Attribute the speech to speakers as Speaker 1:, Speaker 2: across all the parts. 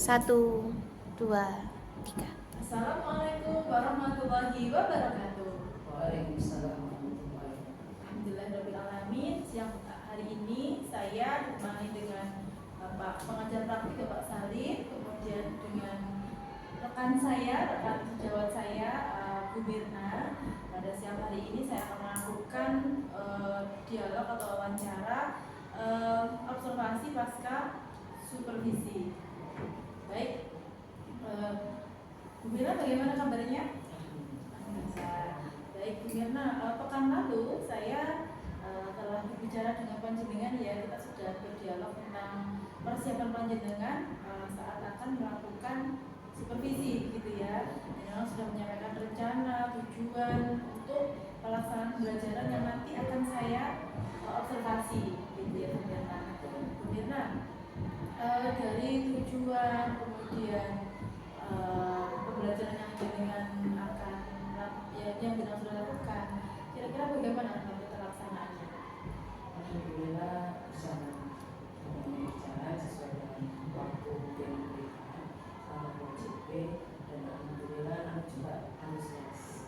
Speaker 1: 1, 2, 3.
Speaker 2: Assalamualaikum warahmatullahi wabarakatuh.
Speaker 3: Waalaikumsalam warahmatullahi wabarakatuh.
Speaker 2: Alhamdulillahirabbil alamin. Siang hari ini saya ditemani dengan Bapak pengajar praktik Bapak Salim, kemudian dengan rekan sejawat saya Bu Mirna. Pada siang hari ini saya akan melakukan dialog atau wawancara observasi pasca supervisi. Baik, Bu Mirna bagaimana kabarnya? Baik Bu Mirna, pekan lalu saya telah berbicara dengan panjenengan, ya, kita sudah berdialog tentang persiapan panjenengan saat akan melakukan supervisi, gitu ya. Panjenengan sudah menyampaikan rencana, tujuan untuk pelaksanaan pembelajaran yang nanti akan saya observasi, gitu ya Bu Mirna. Bu Mirna, dari tujuan kemudian pembelajaran yang dengan akan yang dengan sudah lakukan, kira-kira bagaimana nanti pelaksanaannya?
Speaker 3: Alhamdulillah sangat berjalan sesuai dengan waktu yang diberikan sama OJP, dan alhamdulillah anak juga antusias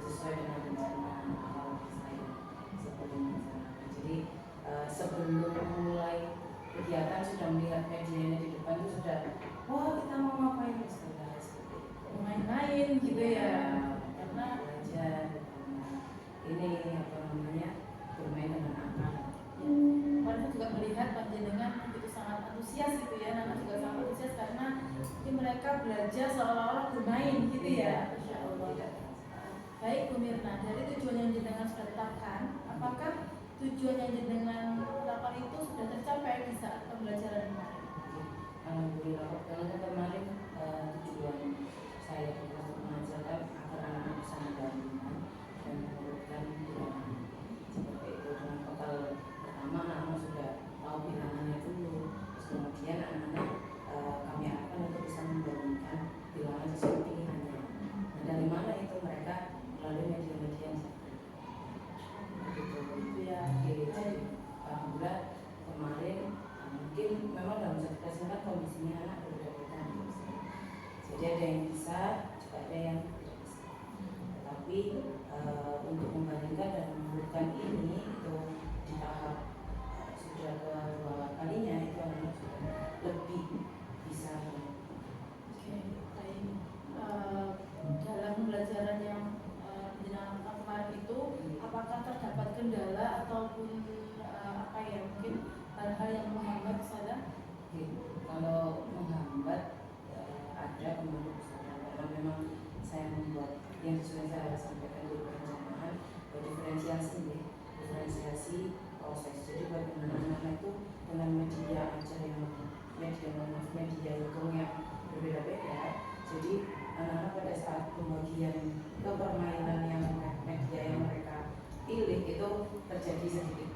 Speaker 3: sesuai dengan rencana awal saya sebelum rencana. Jadi sebelum mulai kegiatan sudah melihat medianya di depan itu sudah, wah kita mau ngapain, seperti itu.
Speaker 2: Main-main gitu ya,
Speaker 3: Karena belajar ini bermain dengan anak.
Speaker 2: Kemarin juga melihat panjenengan begitu sangat antusias gitu ya, anak juga sangat antusias karena mungkin mereka belajar seolah-olah bermain gitu ya. Insya Allah. Baik Bu Mirna, dari tujuan yang jenengan sudah tetapkan, apakah tujuan yang jenengan tetapkan itu sudah tercapai di saat pembelajaran kemarin?
Speaker 3: Alhamdulillah, karena kemarin tujuan saya untuk mengajarkan agar anak-anak bisa mendampingan dan menurutkan bilangan seperti itu. Dengan bekal pertama anak-anak sudah tahu bilangannya dulu, terus kemudian anak-anak kami akan untuk bisa membandingkan bilangan sesuai pilihannya. Nah, dari mana itu mereka melalui media-media yang begitu ya. Jadi alhamdulillah kemarin mungkin memang dalam satu kelas kan kondisinya anak berbeda-beda, jadi ada yang bisa, juga ada yang tidak bisa. Tetapi untuk membandingkan dan menurutkan ini itu di tahap sudah kedua kalinya itu anak sudah lebih bisa.
Speaker 2: Oke, baik. Dalam pembelajaran yang dilakukan kemarin itu, apakah terdapat kendala ataupun mungkin hal-hal yang menghambat saya?
Speaker 3: Kalau menghambat ada pemandu usaha, karena memang saya membuat yang sudah saya sampaikan di perencanaan diferensiasi proses. Jadi bagaimana anak-anak itu dengan media ajar yang media hukum yang berbeda-beda. Jadi anak-anak pada saat pembagian ke permainan yang media yang mereka pilih itu terjadi sedikit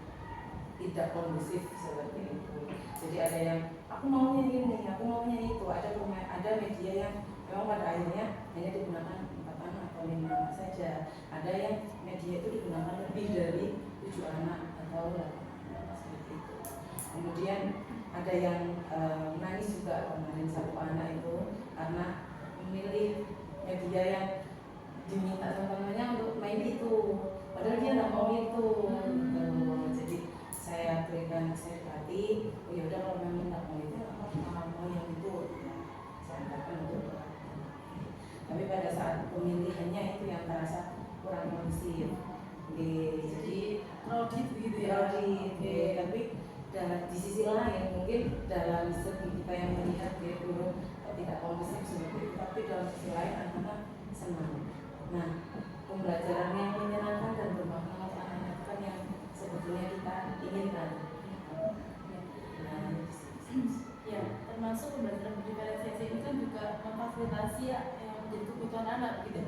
Speaker 3: tidak kondusif seperti itu. Jadi ada yang aku maunya ini, aku maunya itu. Ada media yang memang pada akhirnya hanya digunakan 4 anak atau 5 anak saja. Ada yang media itu digunakan lebih dari 7 anak atau 8 anak seperti itu. Kemudian ada yang menangis juga kemarin satu anak itu karena memilih media yang diminta sama temannya untuk main itu, padahal dia nggak mau itu. Jadi saya berikan sertifikasi, oh yaudah kalau memang nggak mau itu, mau yang itu, ya, saya antarkan untuk berlatih. Tapi pada saat pemilihannya itu yang terasa kurang kondusif. Jadi
Speaker 2: Audit begitu ya?
Speaker 3: Audit, tapi di sisi lain mungkin dalam segi kita yang melihat dia dulu tidak kondusif seperti itu, tapi dalam sisi lain anak-anak senang. Nah, pembelajaran yang menyenangkan dan bermakna untuk anak-anak kan yang sebetulnya kita inginkan.
Speaker 2: Ya, termasuk pembelajaran diferensiasi ini kan juga memfasilitasi yang menjadi kebutuhan anak gitu.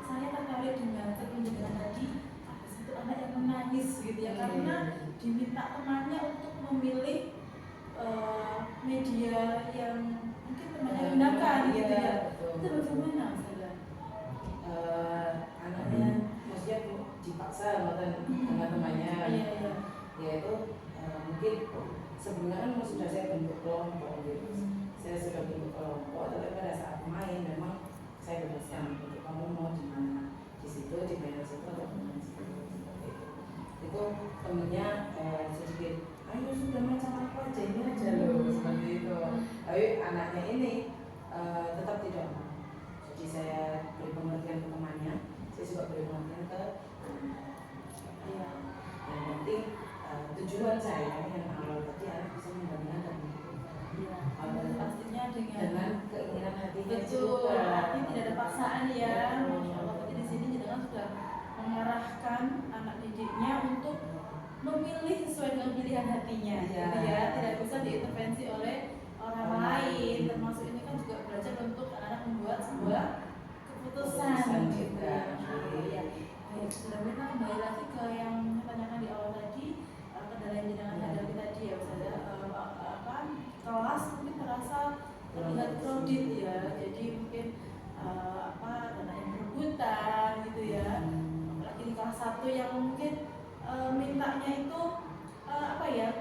Speaker 2: Saya tertarik dengan dengan tadi ada satu anak yang menangis gitu ya, karena diminta temannya untuk memilih media yang mungkin temannya gunakan gitu ya. Itu bagaimana Ustazah?
Speaker 3: Anaknya maksudnya dipaksa dengan temannya, yaitu mungkin sebelumnya kan sudah saya bentuk kelompok gitu. Saya sudah bentuk
Speaker 2: betul, artinya tidak ada paksaan ya. Masya Allah, berarti di sini jenengan sudah mengarahkan anak didiknya untuk memilih sesuai dengan pilihan hatinya, gitu ya. Tidak bisa diintervensi oleh orang lain. Termasuk ini kan juga belajar untuk anak membuat sebuah keputusan gitu ya. Ya. Baik, sudah kita kembali lagi ke yang ditanyakan di awal tadi, kendala yang jenengan hadapi tadi ya, misalnya kelas mungkin terasa terlihat crowded ya, jadi mungkin dana yang berebutan gitu ya, apalagi di kelas 1 yang mungkin mintanya itu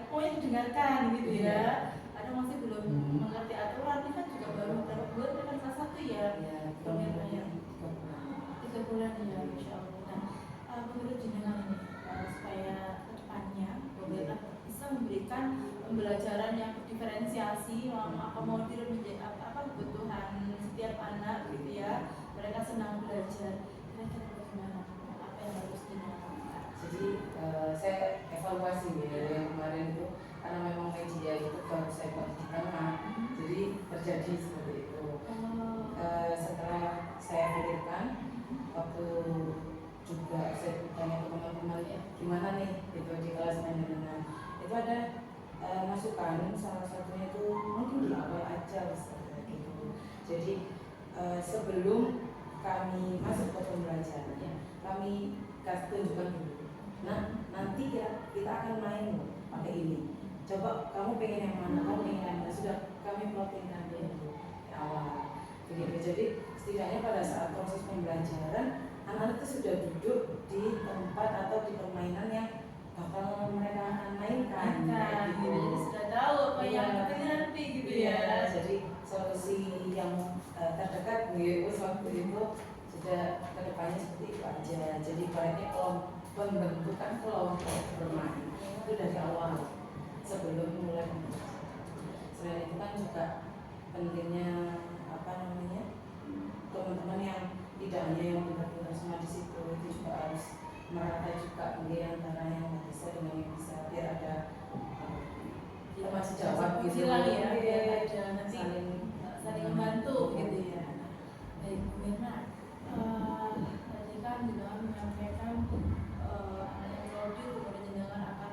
Speaker 2: poin didengarkan gitu ya, kadang masih belum mengerti aturan. Ini kan juga baru beberapa bulan dengan kelas 1 ya, pemerintahnya 3 bulan ya, Insya Allah. Nah, menurut jenengan ini supaya kedepannya pemerintah bisa memberikan pembelajaran yang diferensiasi, mengakomodir kebutuhan setiap anak gitu ya, mereka senang belajar, kira-kira bagaimana, apa yang harus dilakukan?
Speaker 3: Jadi saya evaluasi ya dari yang kemarin itu, karena memang media itu baru saya buat di tengah, jadi terjadi seperti itu. Setelah saya pikirkan, waktu juga saya tanya teman-teman gimana nih gitu di kelas manajemen, itu ada masukan, salah satunya itu mungkin di awal aja gitu. Jadi sebelum kami masuk ke pembelajaran ya, kami kasih tunjukkan dulu. Nah, nanti ya kita akan main pakai ini. Coba kamu pengen yang mana, kamu pengen yang mana, sudah kami plottingkan dulu di awal. Begitu. Jadi setidaknya pada saat proses pembelajaran, anak-anak itu sudah duduk di tempat atau di permainan yang bakal mereka akan mainkan.
Speaker 2: Gitu. Jadi sudah tahu apa yang dipilih nanti gitu ya.
Speaker 3: Jadi solusi yang terdekat waktu itu sudah kedepannya seperti itu aja. Jadi ibaratnya pembentukan kelompok bermain itu dari awal sebelum mulai pembelajaran. Selain itu kan juga pentingnya teman-teman yang tidak hanya yang benar-benar semua di situ, itu juga harus merata juga antara yang nggak bisa dengan yang bisa, biar ada masih jawab gitu
Speaker 2: ya, biar ada nanti saling membantu gitu ya. Baik, Bu Mirna, tadi kan jenengan menyampaikan anak yang crowded, kemudian jenengan akan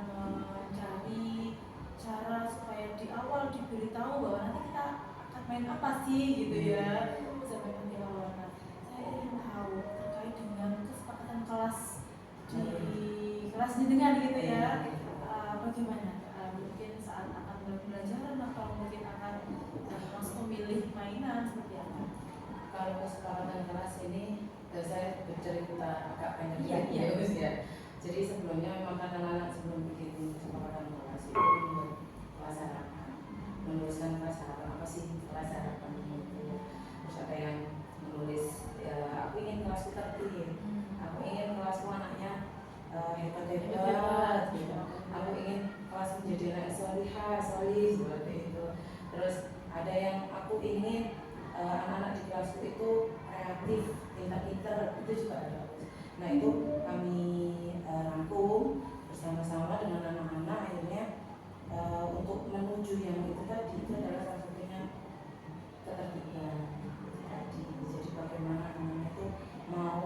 Speaker 2: mencari cara supaya di awal diberitahu bahwa nanti kita akan main apa sih gitu ya, sampai di awal. Nah, saya ingin tahu terkait dengan kesepakatan kelas di kelas jenengan gitu ya, bagaimana? Mungkin saat akan mulai pembelajaran atau mungkin akan langsung memilih mainan seperti apa?
Speaker 3: Kalau kesepakatan kelas ini saya bercerita agak panjang
Speaker 2: ya.
Speaker 3: Jadi sebelumnya memang anak-anak sebelum bikin kesepakatan kelas itu membuat kelas harapan, menuliskan kelas harapan, apa sih kelas harapan itu. Terus ada yang menulis aku ingin kelasku tertib, aku ingin kelasku anaknya hebat gitu. Aku ingin kelas menjadi anak solih seperti itu. Terus ada yang aku ingin anak-anak di kelasku itu kreatif, pintar-pintar, itu juga ada. Nah itu kami rangkum bersama-sama dengan anak-anak, akhirnya untuk menuju yang itu tadi, itu adalah salah satunya ketertiban tadi. Jadi bagaimana anak-anak itu mau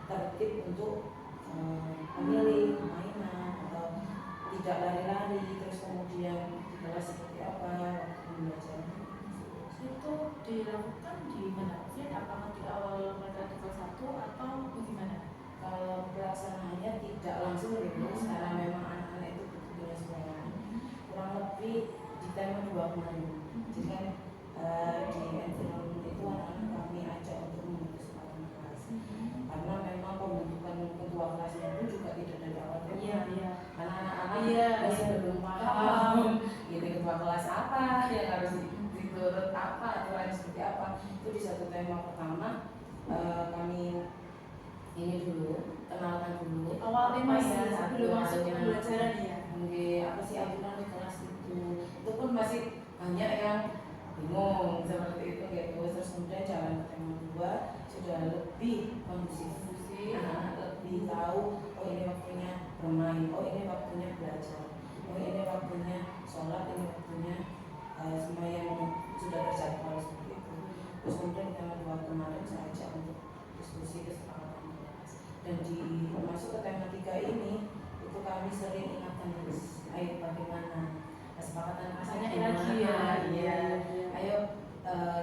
Speaker 3: tertib untuk memilih mainan atau tidak lari-lari, terus kemudian di kelas seperti apa belajar.
Speaker 2: Itu dilakukan di mana? Apakah di awal mereka di kelas 1 atau bagaimana?
Speaker 3: Kalau pelaksanaannya tidak langsung karena memang anak-anak itu butuhnya sekolah. Kurang lebih di tema 2 kemarin. Jadi kan di environment itu anak-anak kami ajak untuk membentuk kesepakatan kelas. Karena memang pembentukan ketua kelasnya itu juga tidak dari awal. Karena anak-anak masih belum paham ini ketua kelas apa yang harus diturut apa, aturan seperti apa. Itu di satu tema pertama kami ini dulu, kenalkan dulu
Speaker 2: awal tema ya, sebelum masuk ke pembelajaran ya.
Speaker 3: Apa sih aturan di kelas itu pun masih banyak yang bingung seperti itu gitu. Terus kemudian jalan ke tema 2 sudah lebih kondusif, anak-anak lebih tahu, oh ini waktunya bermain, oh ini waktunya belajar, oh ini waktunya sholat, ini waktunya semua yang sudah terjadwal seperti itu. Terus kemudian tema 2 kemarin saya ajak untuk diskusi kesepakatan kelas. Dan di masuk ke tema 3 ini itu kami sering ingatkan terus, ayo bagaimana kesepakatan kelasnya
Speaker 2: lagi ya.
Speaker 3: Iya. Ayo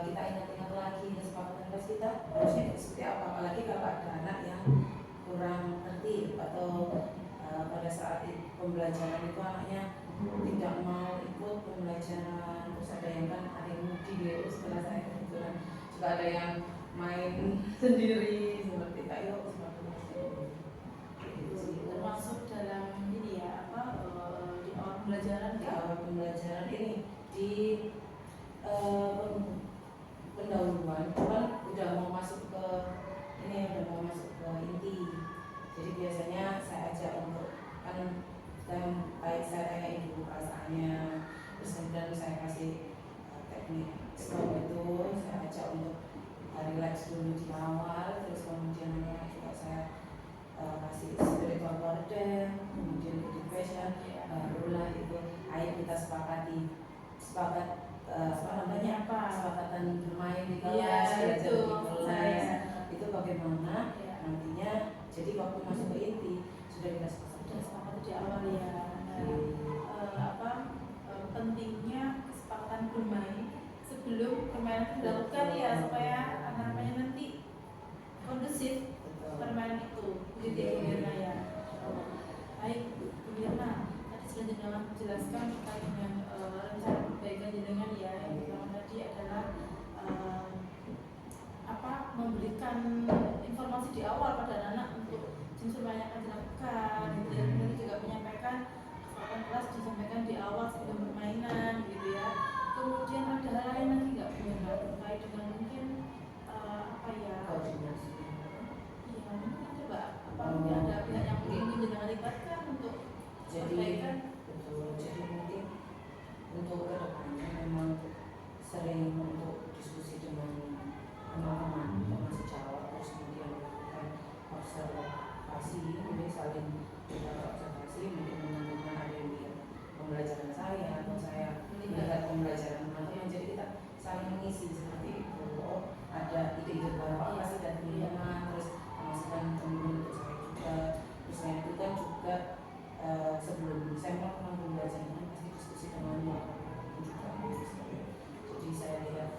Speaker 3: kita ingat-ingat lagi kesepakatan kelas kita harusnya seperti apa, apalagi kalau ada anak yang kurang tertib atau pada saat pembelajaran itu anaknya tidak mau ikut pembelajaran, terus ada yang mudik ya, setelah saya kebetulan juga ada yang main sendiri seperti itu. Ayo
Speaker 2: Termasuk dalam ini ya di awal pembelajaran
Speaker 3: di awal pembelajaran ini di pendahuluan, cuman udah mau masuk ke ini, udah mau masuk ke inti. Jadi biasanya saya ajak untuk saya tanyain dulu perasaannya, terus kemudian saya kasih teknik stop itu, saya ajak untuk relax dulu di awal, terus kemudian juga saya kasih spiritual garden, kemudian education, barulah itu ayo kita sepakatan kesepakatan bermain di kelas, belajar di kelas itu bagaimana nantinya. Jadi waktu masuk ke inti sudah kita
Speaker 2: sepakat di awal ya. Pentingnya kesepakatan bermain sebelum permainan dilakukan ya, supaya anak-anaknya nanti kondusif permainan itu. Jadi Mirna ya. Baik, Mirna. Tadi sudah jenengan jelaskan terkait dengan rencana perbaikan jenengan ya. Yang pertama tadi adalah memberikan informasi di awal pada anak untuk jenis permainan yang akan dilakukan. Kemudian juga menyampaikan kesepakatan kelas disampaikan di awal sebelum permainan gitu ya. Kemudian ada hal lain lagi nggak Mirna terkait dengan mungkin
Speaker 3: koordinasi.
Speaker 2: Iya, coba mungkin ada pihak yang ingin jenengan libatkan untuk
Speaker 3: jadi betul, jadi mungkin untuk kedepannya memang sering untuk diskusi dengan teman-teman sejawat, terus kemudian melakukan observasi, mungkin saling kita observasi, mungkin teman-teman ada yang lihat pembelajaran saya atau saya melihat pembelajaran teman-teman, jadi kita saling mengisi seperti itu. Oh, ada ide-ide baru apa sih dari teman-teman, terus masukan teman-teman untuk saya juga. Terus saya itu kan juga sebelum saya melakukan pembelajaran pasti diskusi dengan juga. Jadi saya lihat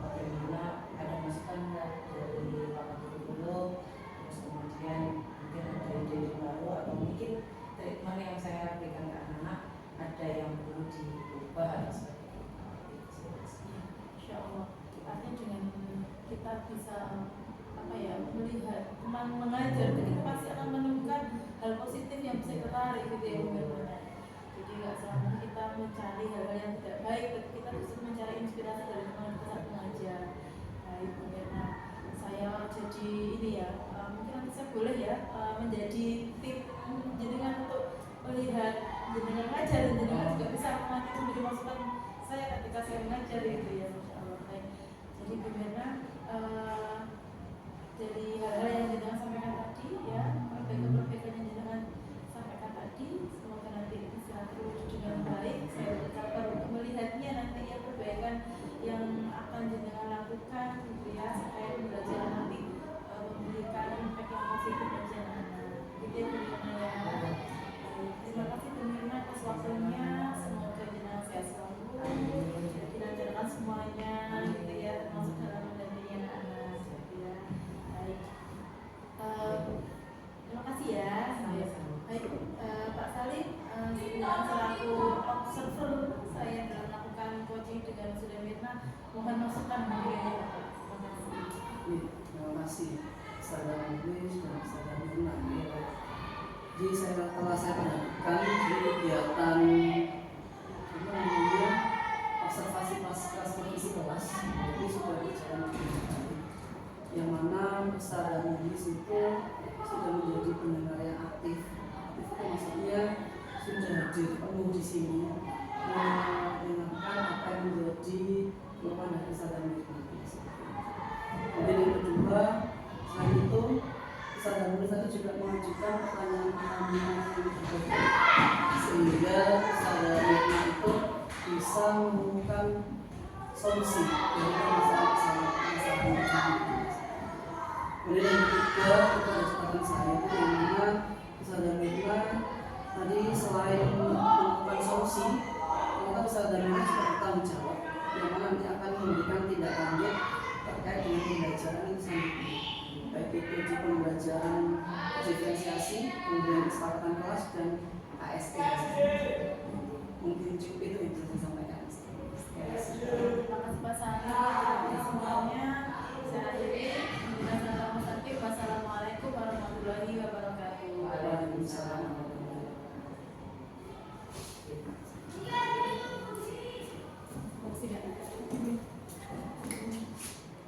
Speaker 3: bagaimana ada masukan dari Pak Guru, terus kemudian mungkin ada ide-ide baru atau mungkin treatment yang saya berikan ke anak ada yang perlu diubah atau sebagainya.
Speaker 2: Insya Allah. Artinya dengan kita bisa melihat teman mengajar, kita pasti akan menemukan hal positif yang bisa kita tarik gitu ya benar-benar. Jadi nggak selama kita mencari hal-hal yang tidak baik, tapi kita justru mencari inspirasi dari teman kita saat mengajar. Baik, karena saya jadi ini ya, mungkin nanti saya boleh ya menjadi tim jenengan untuk melihat jenengan mengajar, dan jenengan juga bisa memberi masukan saya ketika saya mengajar gitu ya. Masya Allah. Baik. Jadi benar dari hal-hal yang jenengan sampaikan tadi ya, perbaikan-perbaikan yang jenengan sampaikan tadi, semoga nanti bisa terwujud dengan baik. Saya bersabar untuk melihatnya nanti ya, perbaikan yang akan jenengan lakukan gitu ya, supaya pembelajaran nanti memberikan impact yang positif bagi anak-anak. Gitu ya, ya. Terima kasih Bu Mirna atas waktunya, semoga jenengan sehat selalu, dilancarkan semuanya gitu ya, termasuk dalam mendampingi anak-anak gitu ya. Baik, terima kasih ya. Baik, Pak Salim, selaku observer saya dalam melakukan coaching dengan Sudah Mirna, mohon masukan beliau.
Speaker 4: Terima kasih Saudara Iblis dan Saudara Mirna. Jadi telah saya perhatikan di kegiatan observasi pasca supervisi kelas ini sudah berjalan dengan baik, yang mana Saudara Iblis itu sudah menjadi pendengar yang aktif. Aktif itu maksudnya sudah hadir penuh di sini mendengarkan apa yang menjadi keluhan dari Saudara Iblis. Kemudian yang kedua, selain itu Saudara Iblis tadi juga mengajukan pertanyaan-pertanyaan yang berbeda, sehingga Saudara Iblis itu bisa menemukan solusi dari masalah-masalah Kemudian yang ketiga itu ada catatan saya itu yang mana usaha dan Mirna tadi selain menemukan solusi, ternyata usaha dan Mirna juga bertanggung jawab yang mana nanti akan memberikan tindak lanjut terkait dengan pembelajaran yang selanjutnya, baik itu uji pembelajaran diferensiasi, kemudian kesepakatan kelas dan ASE. Mungkin cukup itu yang bisa saya sampaikan. Terima kasih.